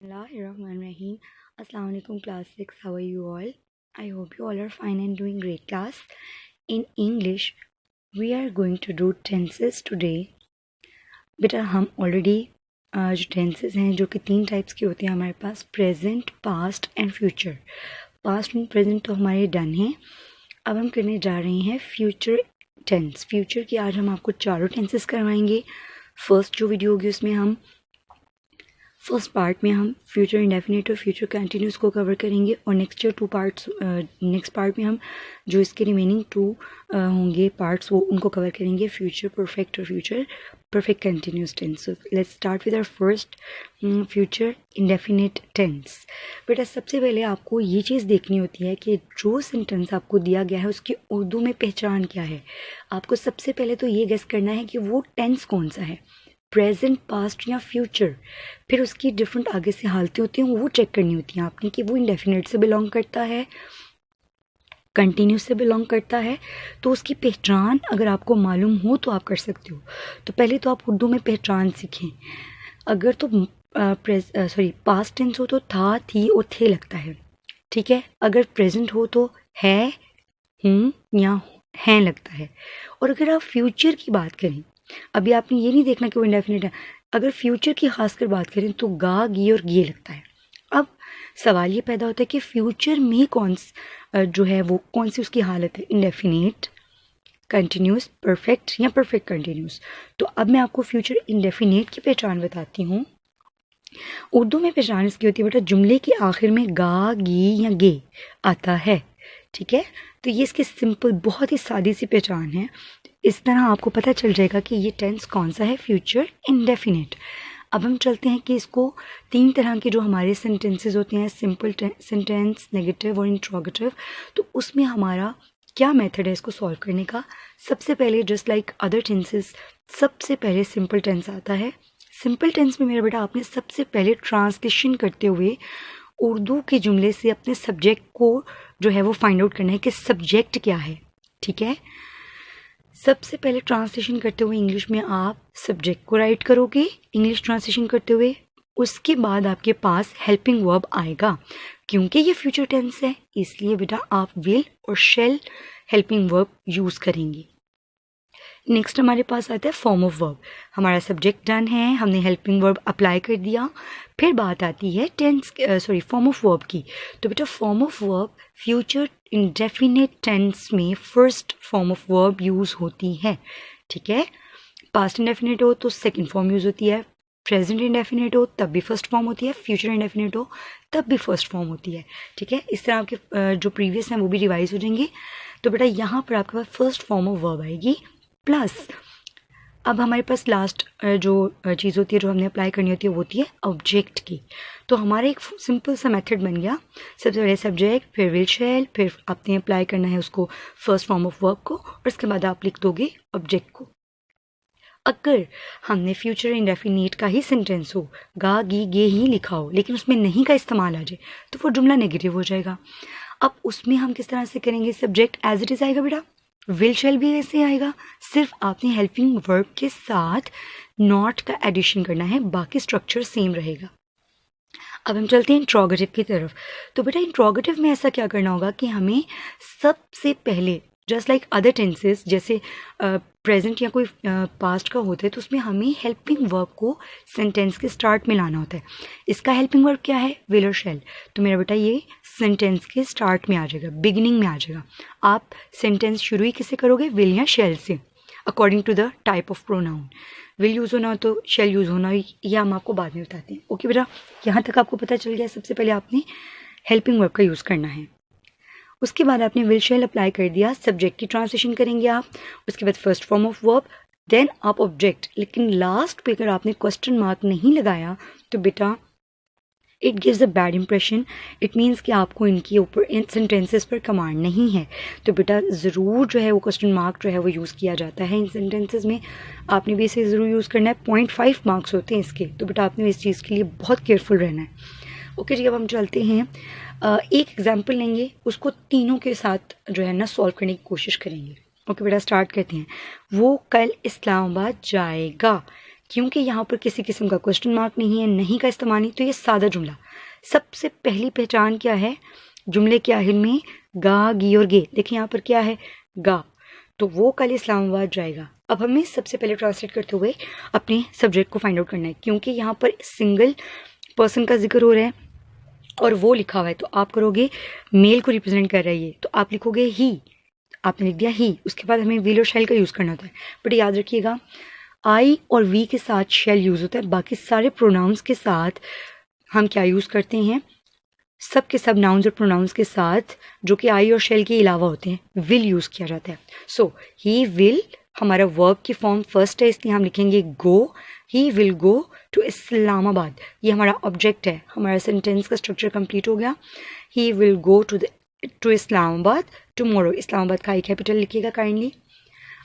Bismillahirrahmanirrahim. Assalamu alaikum class 6. How are you all? I hope you all are fine and doing great class. In English, we are going to do tenses today. बेटा हम already जो tenses हैं जो कि 3 types के होते हैं हमारे पास, present, past and future. Past and present तो हमारे डन हैं. अब हम करने जा रहे हैं फ्यूचर टेंस. फ्यूचर की आज हम आपको चारों टेंसेस करवाएंगे. फर्स्ट जो वीडियो होगी उसमें हम फर्स्ट पार्ट में हम फ्यूचर इंडेफिनिट और फ्यूचर कंटिन्यूस को कवर करेंगे और नेक्स्ट पार्ट में हम जो इसके रिमेनिंग 2 होंगे पार्ट्स वो उनको कवर करेंगे, फ्यूचर परफेक्ट और future perfect continuous tense. So let's start with our first future indefinite tense. बेटा सबसे पहले आपको ये चीज़ देखनी होती है कि जो सेंटेंस आपको दिया गया है उसकी उर्दू में पहचान क्या है. आपको सबसे पहले तो ये गेस करना है कि वो टेंस कौन सा है, प्रेजेंट, पास्ट या फ्यूचर. फिर उसकी डिफरेंट आगे से हालतें होती हैं वो चेक करनी होती हैं आपने कि वो इंडेफिनिट से बिलोंग करता है, कंटिन्यूस से बिलोंग करता है. तो उसकी पहचान अगर आपको मालूम हो तो आप कर सकते हो. तो पहले तो आप उर्दू में पहचान सीखें. अगर तो पास्ट टेंस हो तो था, थी और थे लगता है, ठीक है. अगर प्रेजेंट हो तो है, हूँ या हैं लगता है. और अगर आप फ्यूचर की बात करें, अभी आपने ये नहीं देखना कि वो इंडेफिनिट है. अगर फ्यूचर की खासकर बात करें तो गा, गी और गे लगता है. अब सवाल ये पैदा होता है कि फ्यूचर में जो है वो कौन सी उसकी हालत है, इंडेफिनिट, कंटिन्यूस, परफेक्ट या परफेक्ट कंटिन्यूस. तो अब मैं आपको फ्यूचर इंडेफिनिट की पहचान बताती हूँ. उर्दू में पहचान इसकी होती है बेटा, जुमले के आखिर में गा, गी या गे आता है, ठीक है. तो ये इसकी सिंपल बहुत ही सादी सी पहचान है. इस तरह आपको पता चल जाएगा कि ये टेंस कौन सा है, फ्यूचर इंडेफिनिट. अब हम चलते हैं कि इसको 3 तरह के जो हमारे सेंटेंसेस होते हैं, सिंपल सेंटेंस, नेगेटिव और इंट्रोगेटिव, तो उसमें हमारा क्या मेथड है इसको सॉल्व करने का. सबसे पहले जस्ट लाइक अदर टेंसेस सबसे पहले सिंपल टेंस आता है. सिंपल टेंस में मेरा बेटा आपने सबसे पहले ट्रांसलेशन करते हुए उर्दू के जुमले से अपने सब्जेक्ट को जो है वो फाइंड आउट करना है कि सब्जेक्ट क्या है, ठीक है. सबसे पहले ट्रांसलेशन करते हुए इंग्लिश में आप सब्जेक्ट को राइट करोगे इंग्लिश ट्रांसलेशन करते हुए. उसके बाद आपके पास हेल्पिंग वर्ब आएगा. क्योंकि ये फ्यूचर टेंस है इसलिए बेटा आप विल और शेल हेल्पिंग वर्ब यूज़ करेंगे. नेक्स्ट हमारे पास आता है फॉर्म ऑफ वर्ब. हमारा सब्जेक्ट डन है, हमने हेल्पिंग वर्ब अप्लाई कर दिया. फिर बात आती है फॉर्म ऑफ वर्ब की. तो बेटा form of verb future indefinite tense में first form of verb use होती है, ठीक है. पास्ट इंडेफिनिट हो तो सेकंड फॉर्म यूज़ होती है, प्रेजेंट इंडेफिनिट हो तब भी फर्स्ट फॉर्म होती है, फ्यूचर इंडेफिनिट हो तब भी फर्स्ट फॉर्म होती है, ठीक है. इस तरह आपके जो प्रीवियस हैं वो भी रिवाइज हो जाएंगे. तो बेटा यहाँ पर आपके पास फर्स्ट फॉर्म ऑफ वर्ब आएगी प्लस. अब हमारे पास लास्ट जो चीज़ होती है जो हमने अप्लाई करनी होती है वो होती है ऑब्जेक्ट की. तो हमारा एक सिंपल सा मेथड बन गया. सबसे पहले सब्जेक्ट, फिर विल शेल, फिर आपने अप्लाई करना है उसको फर्स्ट फॉर्म ऑफ वर्ब को और उसके बाद आप लिख दोगे ऑब्जेक्ट को. अगर हमने फ्यूचर इंडेफिनिट का ही सेंटेंस हो, गा, गी, गे ही लिखा हो, लेकिन उसमें नहीं का इस्तेमाल आ जाए तो वो जुमला नेगेटिव हो जाएगा. अब उसमें हम किस तरह से करेंगे, सब्जेक्ट एज इट इज़ आएगा बेटा, विल शेल भी ऐसे आएगा, सिर्फ आपने हेल्पिंग वर्ब के साथ नॉट का एडिशन करना है, बाकी स्ट्रक्चर सेम रहेगा. अब हम चलते हैं इंट्रोगेटिव की तरफ. तो बेटा इंट्रोगेटिव में ऐसा क्या करना होगा कि हमें सबसे पहले जस्ट लाइक अदर टेंसेस जैसे प्रेजेंट या कोई पास्ट का होता है तो उसमें हमें हेल्पिंग वर्ब को सेंटेंस के स्टार्ट में लाना होता है. इसका हेल्पिंग वर्ब क्या है, विल और शेल. तो मेरा बेटा ये सेंटेंस के स्टार्ट में आ जाएगा, बिगिनिंग में आ जाएगा. आप सेंटेंस शुरू ही किससे करोगे, विल या शेल से, according to the type of pronoun. Will use होना हो तो शेल यूज़ होना, ये हम आपको बाद में बताते हैं. ओके बेटा, यहाँ तक आपको पता चल गया. सबसे पहले आपने हेल्पिंग वर्ब का यूज़ करना है. उसके बाद आपने विल शेल अप्लाई कर दिया, सब्जेक्ट की ट्रांसलेशन करेंगे आप. उसके बाद first form of verb, then आप ऑब्जेक्ट. लेकिन लास्ट पे अगर आपने क्वेश्चन मार्क नहीं लगाया तो बेटा it gives a bad impression. It means कि आपको इनके ऊपर इन सेंटेंसेस पर कमांड नहीं है. तो बेटा ज़रूर जो है वो क्वेश्चन मार्क जो है वो यूज़ किया जाता है इन सेंटेंसेस में. आपने भी इसे ज़रूर यूज़ करना है. 0.5 मार्क्स होते हैं इसके. तो बेटा आपने इस चीज़ के लिए बहुत केयरफुल रहना है. ओके जी, अब हम चलते हैं एक एग्जाम्पल लेंगे, उसको तीनों के साथ जो है ना सॉल्व करने की कोशिश करेंगे. ओके बेटा स्टार्ट करते हैं. वो कल इस्लामाबाद जाएगा. क्योंकि यहाँ पर किसी किस्म का क्वेश्चन मार्क नहीं है, नहीं का इस्तेमाल नहीं, तो ये सादा जुमला। सबसे पहली पहचान क्या है जुमले के आखिर में? गा, गी और गे। देखिए यहाँ पर क्या है? गा, तो वो कल इस्लामाबाद जाएगा। अब हमें सबसे पहले ट्रांसलेट करते हुए अपने सब्जेक्ट को फाइंड आउट करना है, क्योंकि यहाँ पर सिंगल पर्सन का जिक्र हो रहा है और वो लिखा हुआ है, तो आप करोगे मेल को रिप्रेजेंट कर रहा है ये, तो आप लिखोगे ही। आपने लिख दिया ही, उसके बाद हमें विल और शैल का यूज़ करना होता है। बट याद रखिएगा आई और वी के साथ शैल यूज़ होता है, बाकी सारे प्रोनाउंस के साथ हम क्या यूज़ करते हैं? सब के सब नाउन्स और प्रोनाउंस के साथ जो कि आई और शैल के अलावा होते हैं विल यूज़ किया जाता है। सो ही विल हमारा वर्ब की फॉर्म फर्स्ट है, इसलिए हम लिखेंगे go. He will go to Islamabad, ये हमारा ऑब्जेक्ट है। हमारा सेंटेंस का स्ट्रक्चर कंप्लीट हो गया। He will go to Islamabad tomorrow. Islamabad का आई कैपिटल लिखिएगा काइंडली।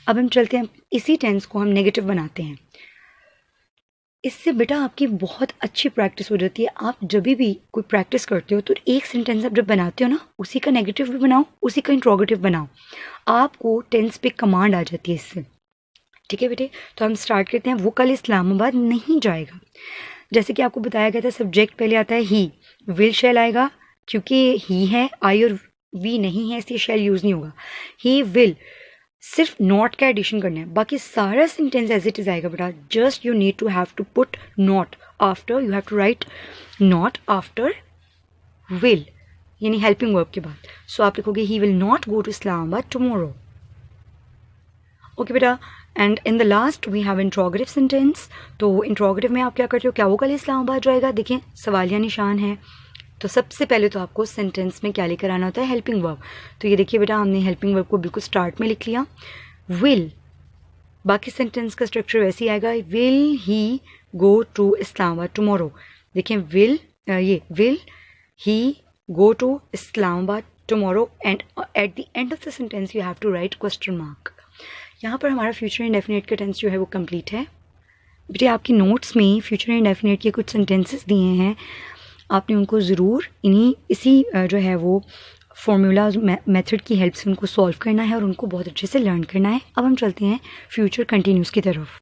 अब हम चलते हैं, इसी टेंस को हम नेगेटिव बनाते हैं। इससे बेटा आपकी बहुत अच्छी प्रैक्टिस हो जाती है। आप जब भी कोई प्रैक्टिस करते हो तो एक सेंटेंस आप जब बनाते हो ना, उसी का नेगेटिव भी बनाओ, उसी का इंट्रोगेटिव बनाओ, आपको टेंस पे कमांड आ जाती है इससे। ठीक है बेटे, तो हम स्टार्ट करते हैं। वो कल इस्लामाबाद नहीं जाएगा। जैसे कि आपको बताया गया था, सब्जेक्ट पहले आता है ही, विल शैल आएगा, क्योंकि ही है, आई और वी नहीं है, इसलिए शैल यूज़ नहीं होगा। ही विल, सिर्फ नॉट का एडिशन करना है, बाकी सारा सेंटेंस एज इट इज आएगा बेटा। Just you need to have to put not after, you have to write not after will, यानी हेल्पिंग वर्ब के बाद। सो आप लिखोगे he will not go to Islamabad tomorrow. Okay बेटा, and in the last we have interrogative sentence. तो interrogative में आप क्या करते हो? क्या वो कल इस्लामाबाद जाएगा? देखिए सवालिया निशान है, तो सबसे पहले तो आपको सेंटेंस में क्या लेकर आना होता है? Helping verb. तो ये देखिए बेटा, हमने हेल्पिंग वर्ब को बिल्कुल स्टार्ट में लिख लिया। विल, बाकी सेंटेंस का स्ट्रक्चर वैसे ही आएगा। Will he go to Islamabad tomorrow. देखें विल, ये will he go to Islamabad tomorrow, and at the end of the sentence you have to write question mark. यहाँ पर हमारा फ्यूचर इंडेफिनिट का टेंस जो है वो कंप्लीट है। बेटे आपकी नोट्स में फ्यूचर इंडेफिनिट के कुछ सेंटेंसेस दिए हैं, आपने उनको ज़रूर इसी जो है वो फॉर्मूलाज मेथड की हेल्प से उनको सॉल्व करना है और उनको बहुत अच्छे से लर्न करना है। अब हम चलते हैं फ्यूचर कंटिन्यूस की तरफ।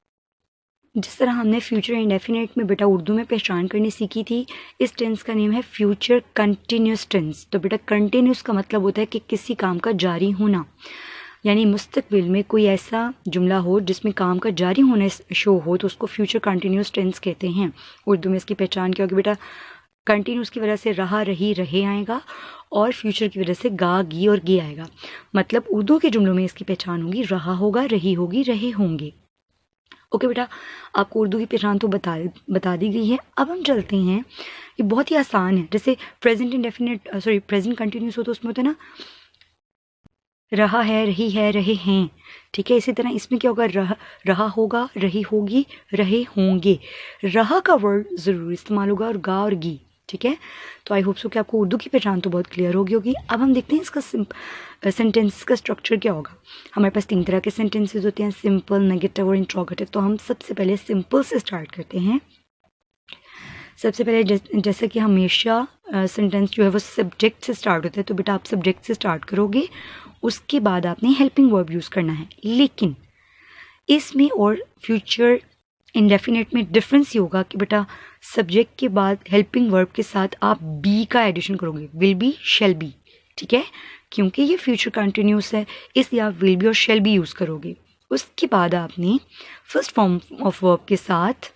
जिस तरह हमने फ्यूचर इंडेफिनिट में बेटा उर्दू में पहचान करनी सीखी थी, इस टेंस का नेम है फ्यूचर कंटिन्यूस टेंस। तो बेटा कंटिन्यूस का मतलब होता है कि किसी काम का जारी होना, यानी मुस्तकबिल में कोई ऐसा जुमला हो जिसमें काम का जारी होना शो हो, तो उसको फ्यूचर कंटिन्यूस टेंस कहते हैं। उर्दू में इसकी पहचान क्या होगी बेटा? कंटिन्यूस की वजह से रहा, रही, रहे आएगा, और फ्यूचर की वजह से गा, गी और गे आएगा। मतलब उर्दू के जुमलों में इसकी पहचान होगी रहा होगा, रही होगी, रहे होंगे। ओके बेटा, आपको उर्दू की पहचान तो बता दी गई है। अब हम चलते हैं, ये बहुत ही आसान है। जैसे प्रेजेंट इंडेफिनिट प्रेजेंट कंटिन्यूस हो तो उसमें होता है ना, रहा है, रही है, रहे हैं। ठीक है, इसी तरह इसमें क्या होगा? रहा होगा, रही होगी, रहे होंगे। रहा का वर्ड ज़रूर इस्तेमाल होगा, और गा और गी। ठीक है, तो आई होप सो कि आपको उर्दू की पहचान तो बहुत क्लियर होगी। अब हम देखते हैं इसका सेंटेंस का स्ट्रक्चर क्या होगा। हमारे पास 3 तरह के सेंटेंसेस होते हैं, सिंपल, नेगेटिव और इंट्रोगेटिव। तो हम सबसे पहले सिंपल से स्टार्ट करते हैं। सबसे पहले जैसे कि हमेशा सेंटेंस जो है वो सब्जेक्ट से स्टार्ट होता है, तो बेटा आप सब्जेक्ट से स्टार्ट करोगे, उसके बाद आपने हेल्पिंग वर्ब यूज़ करना है। लेकिन इसमें और फ्यूचर इंडेफिनिट में डिफरेंस ये होगा कि बेटा सब्जेक्ट के बाद हेल्पिंग वर्ब के साथ आप बी का एडिशन करोगे, विल बी, शैल बी। ठीक है, क्योंकि ये फ्यूचर कंटिन्यूस है, इसलिए आप विल बी और शैल बी यूज़ करोगे। उसके बाद आपने फर्स्ट फॉर्म ऑफ वर्ब के साथ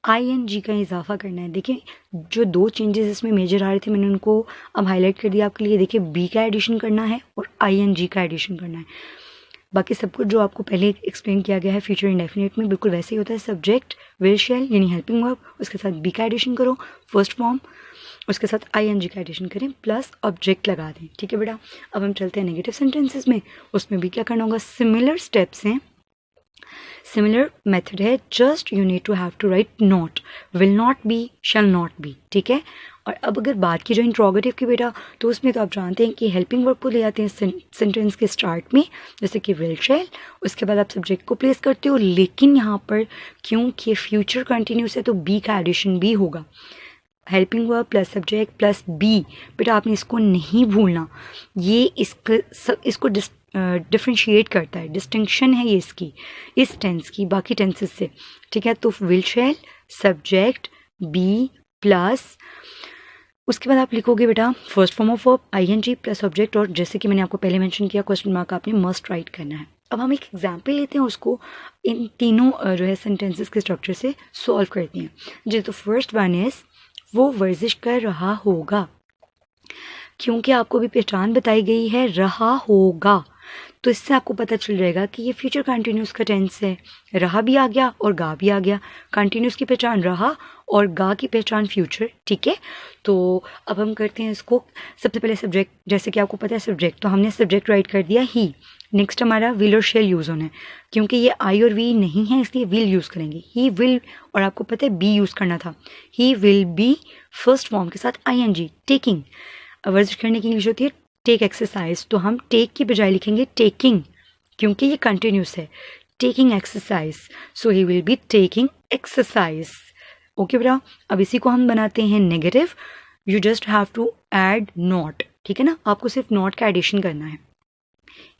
ING का इजाफा करना है। देखिए जो 2 चेंजेस इसमें मेजर आ रहे थे, मैंने उनको अब हाईलाइट कर दिया आपके लिए। देखिए बी का एडिशन करना है और ING का एडिशन करना है। बाकी सब कुछ जो आपको पहले एक्सप्लेन किया गया है फ्यूचर इंडेफिनिट में, बिल्कुल वैसे ही होता है। सब्जेक्ट, विल, शैल यानी हेल्पिंग वर्ब, उसके साथ बी का एडिशन करो फर्स्ट फॉर्म, उसके साथ ING का एडिशन करें, प्लस ऑब्जेक्ट लगा दें। ठीक है बेटा, अब हम चलते हैं नेगेटिव सेंटेंसेस में। उसमें भी क्या करना होगा? सिमिलर स्टेप्स हैं, सिमिलर मेथड है। Just you need to have to write not, will not be, shall not be. ठीक है, और अब अगर बात की जो इंट्रोगेटिव की बेटा, तो उसमें तो आप जानते हैं कि हेल्पिंग वर्ब को ले आते हैं सेंटेंस के स्टार्ट में, जैसे कि विल, शैल, उसके बाद आप सब्जेक्ट को प्लेस करते हो। लेकिन यहाँ पर क्योंकि फ्यूचर कंटिन्यूस है तो बी का एडिशन भी होगा। Helping verb plus subject plus be, बेटा आपने इसको नहीं भूलना। ये इसको डिफ्रेंशिएट करता है, डिस्टिंक्शन है ये इसकी, इस टेंस की बाकी टेंसेस से, ठीक है। तो will shall, subject, be plus, उसके बाद आप लिखोगे बेटा first form of verb ING plus object, और जैसे कि मैंने आपको पहले मेंशन किया क्वेश्चन मार्क आपने मस्ट राइट करना है। अब हम एक एग्जाम्पल लेते हैं, उसको इन तीनों जो है सेंटेंसेस के स्ट्रक्चर से सॉल्व करते हैं। जी तो फर्स्ट वन इज वो वर्जिश कर रहा होगा, क्योंकि आपको भी पहचान बताई गई है रहा होगा, तो इससे आपको पता चल जाएगा कि ये फ्यूचर कंटिन्यूस का टेंस है। रहा भी आ गया और गा भी आ गया, कंटिन्यूस की पहचान रहा और गा की पहचान फ्यूचर, ठीक है। तो अब हम करते हैं इसको, सबसे पहले सब्जेक्ट, जैसे कि आपको पता है सब्जेक्ट, तो हमने सब्जेक्ट राइट कर दिया ही। नेक्स्ट हमारा विल और शेल यूज़ होना है, क्योंकि ये आई और वी नहीं है इसलिए विल यूज़ करेंगे, ही विल, और आपको पता है बी यूज़ करना था, ही विल बी फर्स्ट फॉर्म के साथ आईएनजी, टेकिंग। वर्जिश करने की इंग्लिश होती है टेक एक्सरसाइज, तो हम टेक की बजाय लिखेंगे टेकिंग, क्योंकि ये कंटिन्यूस है, taking exercise, so he will be taking exercise. Okay बेटा, अब इसी को हम बनाते हैं negative, you just have to add not, ठीक है ना, आपको सिर्फ नॉट का एडिशन करना है।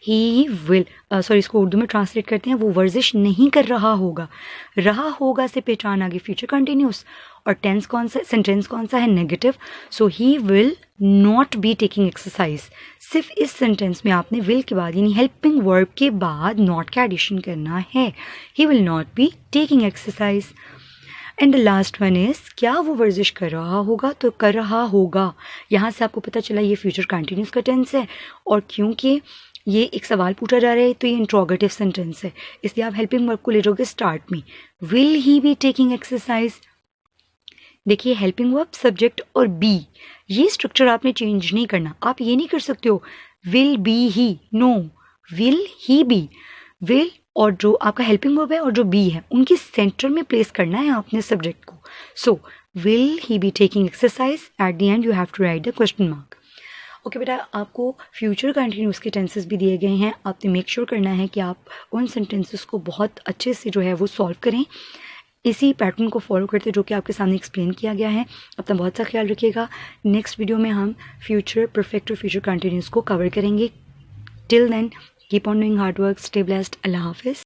ही विल, सॉरी इसको उर्दू में ट्रांसलेट करते हैं, वो वर्जिश नहीं कर रहा होगा से पहचान आ गई फ्यूचर कंटिन्यूस, और टेंस कौन सा, सेंटेंस कौन सा है, negative, so he will not B taking exercise. सिर्फ इस सेंटेंस में आपने विल के बाद यानी हेल्पिंग वर्ब के बाद नॉट का एडिशन करना है, ही will not B taking exercise. And the last one is, क्या वो वर्जिश कर रहा होगा, तो कर रहा होगा, यहाँ से आपको पता चला ये फ्यूचर कंटिन्यूस का टेंस है, और क्योंकि ये एक सवाल पूछा जा रहा है तो ये इंट्रोगेटिव सेंटेंस है, इसलिए आप हेल्पिंग वर्ब को ले जाओगे स्टार्ट में, will he be taking exercise. देखिए हेल्पिंग वर्ब, सब्जेक्ट और बी, ये स्ट्रक्चर आपने चेंज नहीं करना, आप ये नहीं कर सकते हो will be he, no, will he be, will और जो आपका हेल्पिंग वर्ब है और जो बी है उनके सेंटर में प्लेस करना है आपने सब्जेक्ट को। So will he be taking exercise, at the end you have to write the question mark. Okay बेटा, आपको फ्यूचर कंटिन्यूस के टेंसेस भी दिए गए हैं, आपने मेक श्योर करना है कि आप उन सेंटेंसेस को बहुत अच्छे से जो है वो सॉल्व करें, इसी पैटर्न को फॉलो करते जो कि आपके सामने एक्सप्लेन किया गया है। अपना बहुत सा ख्याल रखिएगा, नेक्स्ट वीडियो में हम फ्यूचर परफेक्ट और फ्यूचर कंटिन्यूस को कवर करेंगे। Till then keep on doing hard work, stay blessed, अल्लाह हाफिज़।